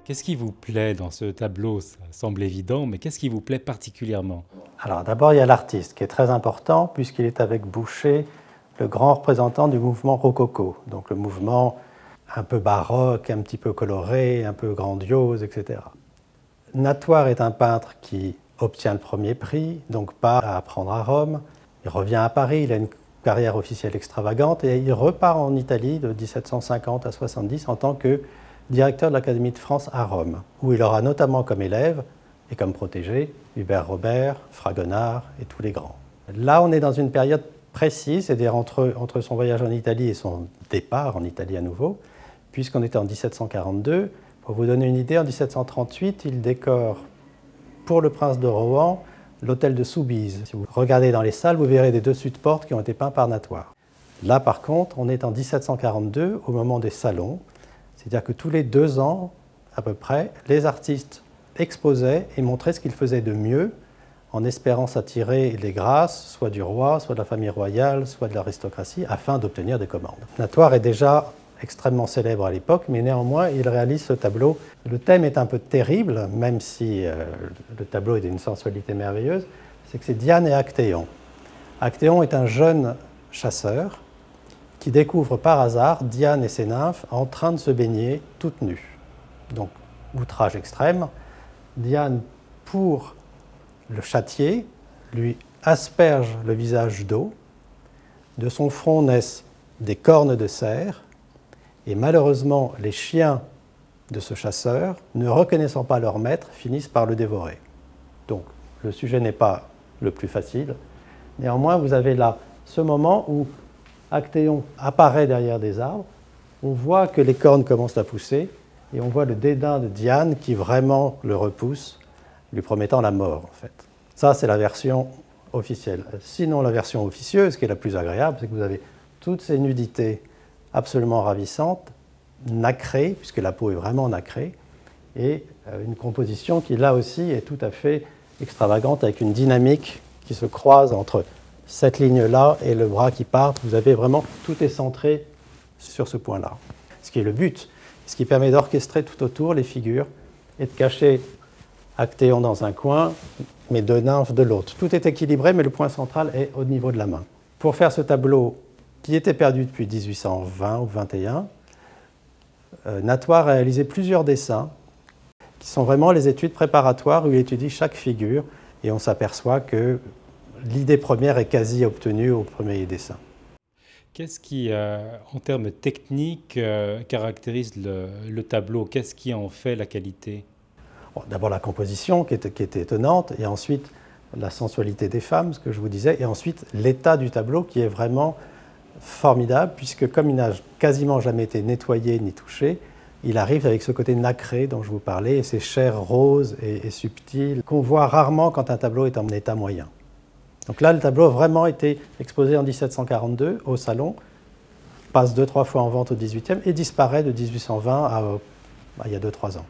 Qu'est-ce qui vous plaît dans ce tableau? Ça semble évident, mais qu'est-ce qui vous plaît particulièrement? Alors d'abord, il y a l'artiste qui est très important puisqu'il est avec Boucher, le grand représentant du mouvement rococo, donc le mouvement un peu baroque, un petit peu coloré, un peu grandiose, etc. Natoire est un peintre qui obtient le premier prix, donc part à apprendre à Rome. Il revient à Paris, il a une carrière officielle extravagante et il repart en Italie de 1750 à 70 en tant que directeur de l'Académie de France à Rome, où il aura notamment comme élève et comme protégé Hubert Robert, Fragonard et tous les grands. Là, on est dans une période précise, c'est-à-dire entre son voyage en Italie et son départ en Italie à nouveau, puisqu'on était en 1742. Pour vous donner une idée, en 1738, il décore pour le prince de Rohan l'hôtel de Soubise. Si vous regardez dans les salles, vous verrez des dessus de porte qui ont été peints par Natoire. Là, par contre, on est en 1742, au moment des salons, c'est-à-dire que tous les 2 ans, à peu près, les artistes exposaient et montraient ce qu'ils faisaient de mieux, en espérant s'attirer les grâces, soit du roi, soit de la famille royale, soit de l'aristocratie, afin d'obtenir des commandes. Natoire est déjà extrêmement célèbre à l'époque, mais néanmoins, il réalise ce tableau. Le thème est un peu terrible, même si le tableau est d'une sensualité merveilleuse, c'est que c'est Diane et Actéon. Actéon est un jeune chasseur qui découvre par hasard Diane et ses nymphes en train de se baigner toutes nues. Donc, outrage extrême. Diane, pour le châtier, lui asperge le visage d'eau. De son front naissent des cornes de cerf. Et malheureusement, les chiens de ce chasseur, ne reconnaissant pas leur maître, finissent par le dévorer. Donc, le sujet n'est pas le plus facile. Néanmoins, vous avez là ce moment où Actéon apparaît derrière des arbres, on voit que les cornes commencent à pousser et on voit le dédain de Diane qui vraiment le repousse, lui promettant la mort en fait. Ça, c'est la version officielle. Sinon, la version officieuse, qui est la plus agréable, c'est que vous avez toutes ces nudités absolument ravissantes, nacrées, puisque la peau est vraiment nacrée, et une composition qui, là aussi, est tout à fait extravagante, avec une dynamique qui se croise entre cette ligne-là et le bras qui part. Vous avez vraiment, tout est centré sur ce point-là. Ce qui est le but, ce qui permet d'orchestrer tout autour les figures et de cacher Actéon dans un coin, mais 2 nymphes de l'autre. Tout est équilibré, mais le point central est au niveau de la main. Pour faire ce tableau qui était perdu depuis 1820 ou 1821, Natoire a réalisé plusieurs dessins qui sont vraiment les études préparatoires où il étudie chaque figure et on s'aperçoit que l'idée première est quasi obtenue au premier dessin. Qu'est-ce qui, en termes techniques, caractérise le tableau? Qu'est-ce qui en fait la qualité? Bon, d'abord la composition qui était étonnante, et ensuite la sensualité des femmes, ce que je vous disais, et ensuite l'état du tableau qui est vraiment formidable, puisque comme il n'a quasiment jamais été nettoyé ni touché, il arrive avec ce côté nacré dont je vous parlais, et ces chairs roses et subtiles qu'on voit rarement quand un tableau est en état moyen. Donc là, le tableau a vraiment été exposé en 1742 au Salon, passe 2-3 fois en vente au XVIIIe et disparaît de 1820 à il y a 2-3 ans.